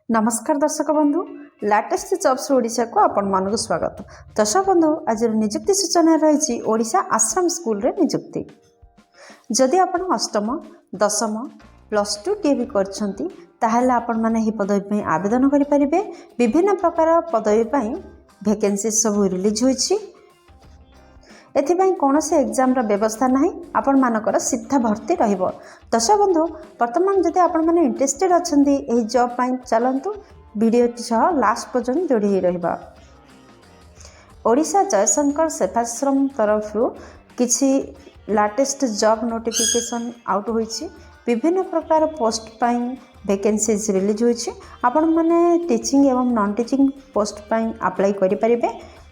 नमस्कार दर्शक बंधु लाटेस्ट जॉब्स ओडिशा को आपण मानक स्वागत। दर्शक बंधु आज नियुक्ति सूचना रही ओडिशा आश्रम स्कूल रे नियुक्ति। जदि आपण अष्टम दशम +2 टी भी करछंती ताहले आपण माने ही पदवी पई आवेदन करि परिबे। विभिन्न प्रकार पदवी पई वैकेंसी सब रिलीज होईछि। एथिपाई कौन से एग्जाम रा व्यवस्था नहीं, आपण मानकर सीधा भर्ती रहिबो। दर्शक बंधु वर्तमान जदि आपण माने इंटरेस्टेड अछंती एही जॉब पई चलंतु वीडियो सह लास्ट पर्यंत जोड़ी ही रहिबा। ओडिशा जयशंकर सेवाश्रम तरफ किछि लेटेस्ट जॉब नोटिफिकेशन आउट होईछि। विभिन्न प्रकार पोस्ट पई वैकेंसीज रिलीज होईछि। आपण माने टीचिंग एवं नॉन टीचिंग पोस्ट पई अप्लाई करि परिबे।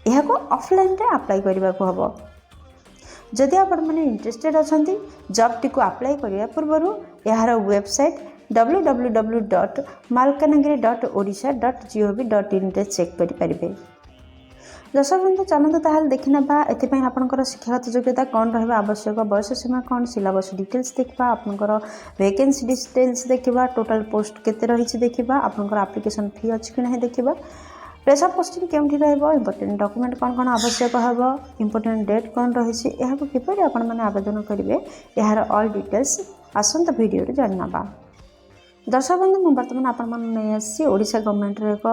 यह को ऑफलाइन रे अप्लाई करबा को हबो। जदि आपण माने इंटरेस्टेड अछंती जॉब टी को अप्लाई करिया पूर्वरु यार वेबसाइट www.malkanagiri.odisha.gov.in रे चेक करि परिबे। दर्शक बंधु चलते ताहले देखिना एथिपाई आपनकर शिक्षागत योग्यता कौन रहिबा आवश्यक, वयस सीमा कौन, सिलेबस डिटेल्स देखा, आपनकर वैकेंसी डिटेल्स देखा, टोटल पोस्ट केते रहिछि देखा, आपनकर एप्लिकेशन फी अछि कि नहीं देखा, प्लेस ऑफ पोस्टिंग केउठी रहबो, इंपोर्टेंट डॉक्यूमेंट कौन कौन आवश्यक हबो, इंपोर्टेंट डेट कौन रहिछि, एहा को किपरि आपण माने आवेदन करिवे, एहार ऑल डिटेल्स आसंत वीडियो रे जाननाबा। दर्शक बंधु मु वर्तमान आपण माने नै आसी ओडिशा गवर्नमेंट रे एक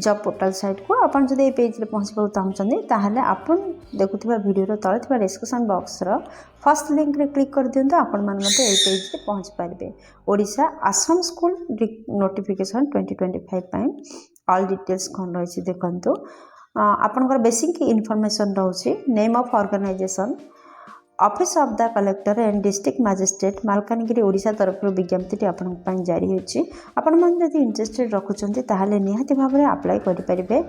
जॉब पोर्टल साइट को। आपण जदि ए पेज रे पहुंचबा चाहछन्ती ताहले आपण देखुथिबा वीडियो रो तळे थिबा description box row first link रे क्लिक कर दियंतु। आपण माने मते ए पेज रे पहुंच पारिबे। ओडिशा आश्रम स्कूल नोटिफिकेशन 2025 पई ऑल डिटेल्स कौन रही देखु। आपनकर बेसिक इनफॉरमेशन रही name of organisation, office of the collector and district magistrate Malkangiri Odisha तरफ विज्ञप्ति आपण जारी होची। आपण मन जदि इंटरेस्टेड रखुचंती ताहले निहाती भाव में अप्लाई करि परिबे।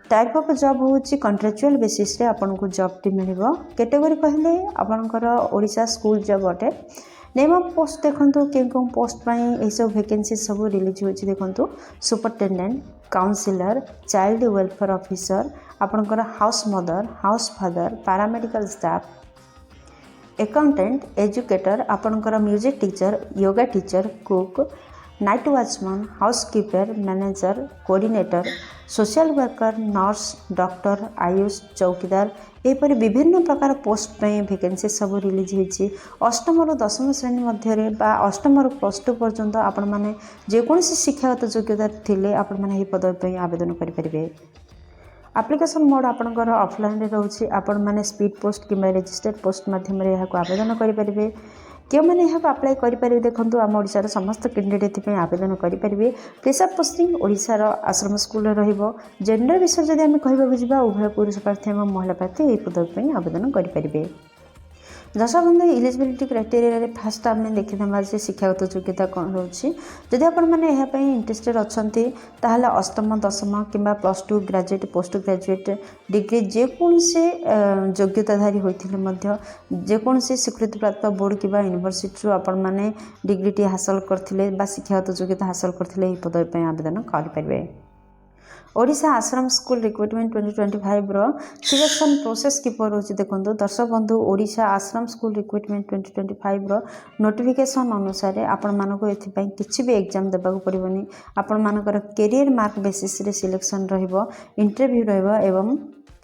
टाइप ऑफ जॉब होची कॉन्ट्रैक्चुअल बेसिस रे आपनको जॉब टी मिलिबो। कैटेगरी कहले आपनकर ओडिशा स्कूल जॉब अटे। नेम ऑफ पोस्ट देखंतु कें पोस्ट पई ए सब वैकेंसी सब रिलीज होची देखंतु। Superintendent, counsellor, child welfare officer, आपनकर house mother, house father, paramedical staff, accountant, educator, आपनकर music teacher, yoga teacher, cook, night watchman, housekeeper, manager, coordinator, social worker, nurse, doctor, AYUSH, चौकीदार, एपरि विभिन्न प्रकार पोस्ट पे वैकेंसी सब रिलीज होती। अष्टम रु दशम श्रेणी मध्य बा अष्टम रु +2 पर्यंत आपण माने जेकोसी शिक्षागत योग्यता थिले आपण माने एही पदवी पे आवेदन करि परिबे। एप्लिकेशन मोड आपनकर ऑफलाइन रे रहउछि। आपण माने स्पीड पोस्ट किबा रजिस्टर्ड पोस्ट माध्यम रे एहा को आवेदन करि परिबे। क्यों मैंने यहाँ अप्लाई करें देखो आम ओडिशार समस्त कैंडिडेट एथि आवेदन करेंगे। प्लेस ऑफ पोस्टिंग ओडिशार आश्रम स्कूल रहिबो। जेंडर विषय जब आम कहवाक जा उभय पुरुष प्रार्थी और महिला प्रार्थी यह पदवी आवेदन करेंगे। दर्शक बंधु इलिजिबिलिटी क्राइटेरिया फास्ट आम देखीना जे शिक्षागत योग्यता कौन रोचे। जदि आपण मैंने इंटरेस्टेड अच्छा ताहले अष्टम दशम कि +2 ग्रेजुएट पोस्ट ग्रेजुएट डिग्री जेकोसी योग्यताधारी होते जेकोसी स्वीकृति प्राप्त बोर्ड कि यूनिवर्सिटी आपण मैंने डिग्री टी हासिल करते शिक्षागत योग्यता हासिल करते पदवी आवेदन करेंगे। ओडिशा आश्रम स्कूल रिक्रुटमेंट 2025 रो सिलेक्शन प्रोसेस किपर रोचे देखो। दर्शक बंधु ओडिशा आश्रम स्कूल रिक्रुटमेंट 2025 रो नोटिफिकेशन अनुसार आपण मानको एथिपई किछि भी एग्जाम देबाक पड़िबनी। आपण मानकर कैरियर मार्क बेसिस रे सिलेक्शन रहिबो, इंटरव्यू रहिबो एवं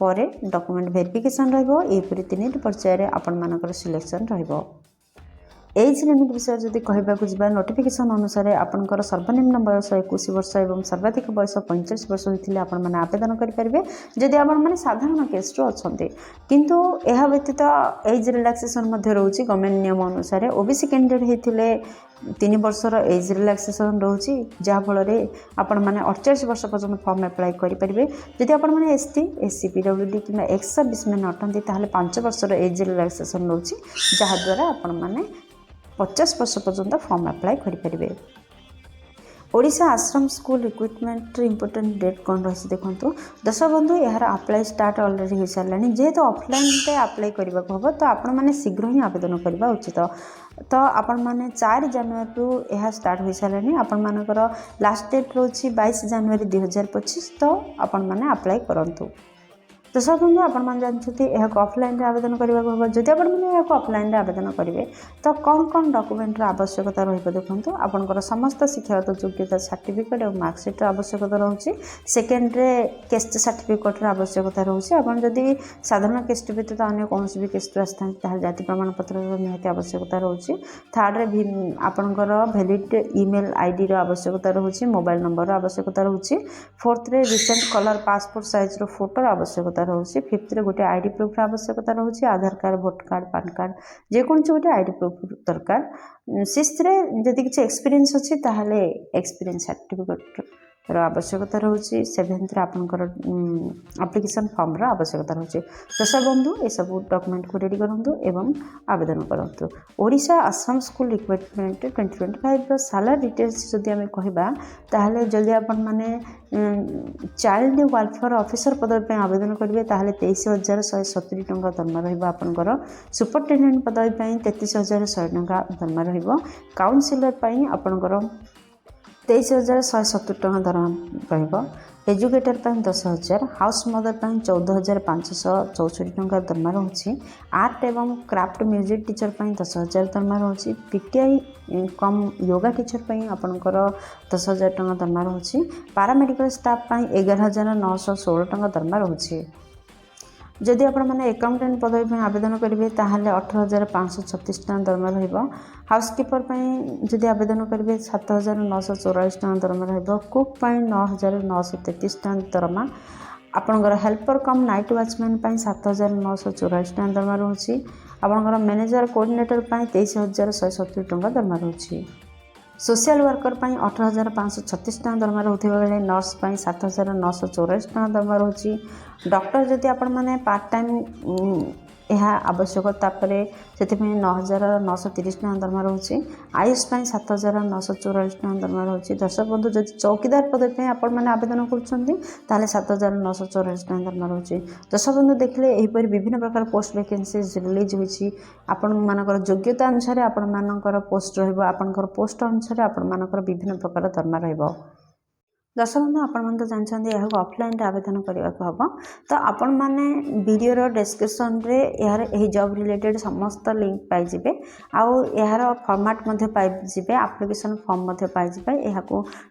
परे डॉक्यूमेंट वेरिफिकेशन रहिबो। एपरि 3 पर्याय रे आपण मानकर सिलेक्शन रहिबो। एज लिमिट विषय जदि कहबाक जा नोटिफिकेशन अनुसार आपनकर सर्वनिम्न बयस 21 वर्ष और सर्वाधिक बयस 45 वर्ष होते आपण मैंने आवेदन करेंगे जदि आपण मैंने साधारण केस अच्छा। किंतु यह व्यतीत एज रिलैक्सेशन रोचे गवर्नमेंट नियम अनुसार। ओबीसी कैंडिडेट होते 3 वर्षर एज रिलैक्सेशन रोचे जहाँफल आपण मैंने 48 वर्ष पर्यटन फॉर्म अप्लाई करेंगे। जदि आपण मैंने एसटी एससी पीडब्ल्यूडी कि एक्स सर्विस मैन अटंती ताहले 5 वर्षर एज रिलैक्सेशन रोचे जहाँद्वारा आपण मैंने 50 वर्ष पर्यंत फॉर्म अप्लाई करेंगे। ओडिशा आश्रम स्कूल रिक्रुटमेंट इंपोर्टेंट डेट कौन रही देखो। दर्शक बंधु यार अप्लाई स्टार्ट ऑलरेडी हो सारे जेहेतु ऑफलाइन पे अप्लाई करने को हम तो आपण मैंने शीघ्र ही आवेदन करवा उचित। तो आपण मैंने 4 जनवरी रु यह स्टार्ट हो सारे। आपण मानकर लास्ट डेट रोची 22 जनवरी 2025। तो आपण मैंने अप्लाई करंतु। दर्शक बंधु आपण जानते हैं ऑफलाइन आवेदन करने को जदि आपने ऑफलाइन आवेदन करेंगे तो कौन कौन डॉक्यूमेंटर आवश्यकता रही देखो आपंकर समस्त शिक्षागत योग्यता सर्टिफिकेट और मार्कसीटर आवश्यकता रोचे सेकेंड्रे केस्ट सर्टिफिकेटर आवश्यकता रोचे आप जदि साधारण केस्ट व्यतीत अन्य कौन भी केस्ट आसता जाति प्रमाण पत्र निहाती आवश्यकता रोचे थर्ड्रे आपंकर भैलिड ईमेल आईडी आवश्यकता रोचे मोबाइल नंबर आवश्यकता रोचे फोर्थ्रे recent colour passport size photo आवश्यकता रोचे फिफ्थ गोटे आईडी प्रूफ आवश्यकता रोचे Aadhaar card voter card PAN card जेकोसी गोटे आईडी प्रूफ दरकार सिक्स्थ्रे जदि किसी एक्सपीरियंस अच्छी ताहले एक्सपीरियंस सर्टिफिकेट आवश्यकता रोचे सेवेन्थ आपंकर एप्लिकेशन फॉर्म आवश्यकता रोचे दर्शक बंधु ये सब डॉक्यूमेंट को रेडी करूँ एवं आवेदन करूँ ओडिशा आसाम स्कूल रिक्रुटमेंट 2025 सालार डिटेल्स जदि आम कहना जल्दी आपण मैंने चाइल्ड वेलफेयर ऑफिसर पद पे आवेदन करेंगे 23,170 टंका दरमा रहा सुपरिटेडेंट पद पे 33,100 टंका दरमा काउनसिलर आपंकर 23,170 टंका दरमा एजुकेटर 10,000 हाउस मदर 14,564 टंका दरमा रोचे आर्ट एवं क्राफ्ट म्यूजिक टीचर 10,000 दरमा रोचे पीटीआई कम योगा टीचर आपंकर 10,000 टंका दरमा रोचे पारामेडिकल स्टाफ 11,916 टंका दरमा रोचे जदि आपण मैंने अकाउंटेंट पदवी पर आवेदन करेंगे ताहले 18,536 टका दरमा रहिबो हाउसकीपर जदि आवेदन करेंगे 7,944 टका दरमा रहिबो कुक 9,933 टका दरमा आपणकर हेल्पर कम नाइट वॉचमैन 7,944 टका दरमा रोचे आपणकर मैनेजर कोऑर्डिनेटर 23,170 टका दरमा रोचे सोशल वर्कर 18,536 टका दरमा रोथिबा बेले नर्स 7,984 टका दरमा रोची डॉक्टर जदि आपण माने पार्ट टाइम यह आवश्यक तापर से 9,930 टका दरमा रोचे आयुष 7,944 टका दरमा रोचे दर्शक बंधु जदि चौकीदार पद पे आपण माने आवेदन करुछंती ताले 7,944 टका दरमा रोचे दर्शक बंधु देखले एहिपरि विभिन्न प्रकार पोस्ट वैकेंसीज रिलीज होईची आपण मानकर योग्यता अनुसार आपण मानकर पोस्ट रहइबो आपनकर पोस्ट अनुसार आपण मानकर विभिन्न प्रकार दरमा रहइबो दर्शक बंधु आपण तो जानते हैं यह ऑफलाइन आवेदन करने को हम तो आपण मैंने वीडियो डिस्क्रिप्शन रे यार यही जॉब रिलेटेड समस्त लिंक पाइबे आउ यार फॉर्मेट पाइबे एप्लिकेशन फॉर्म पाइबे यहाँ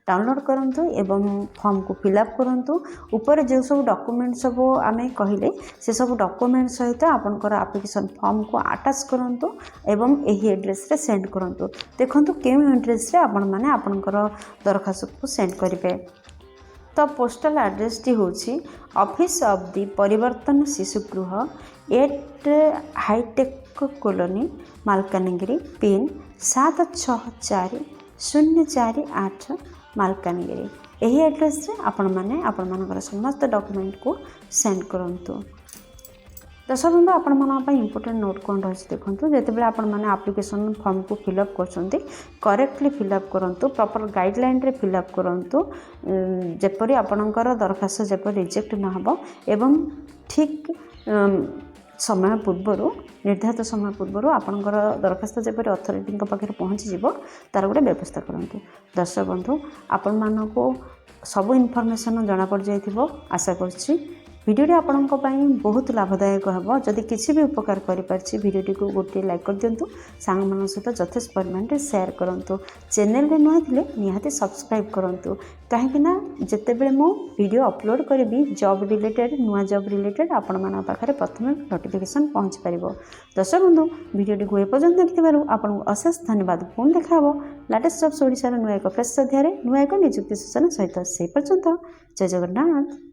डाउनलोड करूँ एवं फॉर्म को फिलअप करूँ ऊपर जो सब डॉक्यूमेंट सब आम कहले से सब डॉक्यूमेंट सहित आपंकर एप्लिकेशन फॉर्म को अटैच करूँ एवं यही एड्रेस रे सेंड करूँ देखूँ क्यों एड्रेस रे आपण मैंने आपंकर दरखास्त को सेंड करेंगे तो पोस्टल एड्रेस टी होची office of the Parivartan Shishugriha 8 hitech colony Malkangiri pin 764048 Malkangiri यही एड्रेस रे आपण माने आपण मानकर समस्त डॉक्यूमेंट को सेंड करंतु दर्शक बंधु आपण मन इंपोर्टेंट नोट कौन रही देखो जिते आपण मैंने एप्लिकेशन फॉर्म को फिलअप कर करेक्टली फिलअप करूँ प्रॉपर गाइडलाइन रे फिलअप करूँ जपरी आपणकर दरखास्त जपर रिजेक्ट न हो एवं ठीक समय पूर्वर निर्धारित समय पूर्वर आपणकर दरखास्त जपरी अथॉरिटी पाखे पहुँची तार गोटे व्यवस्था करूँ दर्शक बंधु आपण मानक सब इनफॉरमेशन जना पड़ जाइथिबो आशा करछि वीडियोटी आपंक बहुत लाभदायक हम जदि किसी भी उपकार करें वीडियोटी को गोटे लाइक कर दिंतु सांग मान सहित यथेष परिमाण में शेयर करूँ चैनल रे नुआ थिले निहाती सब्सक्राइब करूँ कहीं जितेबले मु वीडियो अपलोड करी जॉब रिलेटेड नुआ जॉब रिलेटेड आपण मान पाखे प्रथम नोटिफिकेशन पहुँच पार दर्शक बंधु वीडियोटी को एपर्यंत देखिबारु आपको अशेष धन्यवाद पुणी देखा लेटेस्ट जॉब्स ओडिशा नुआ एक फ्रेश अध्याय नुआ एक निजुक्ति सूचना सहित से पर्यंत जय जगन्नाथ।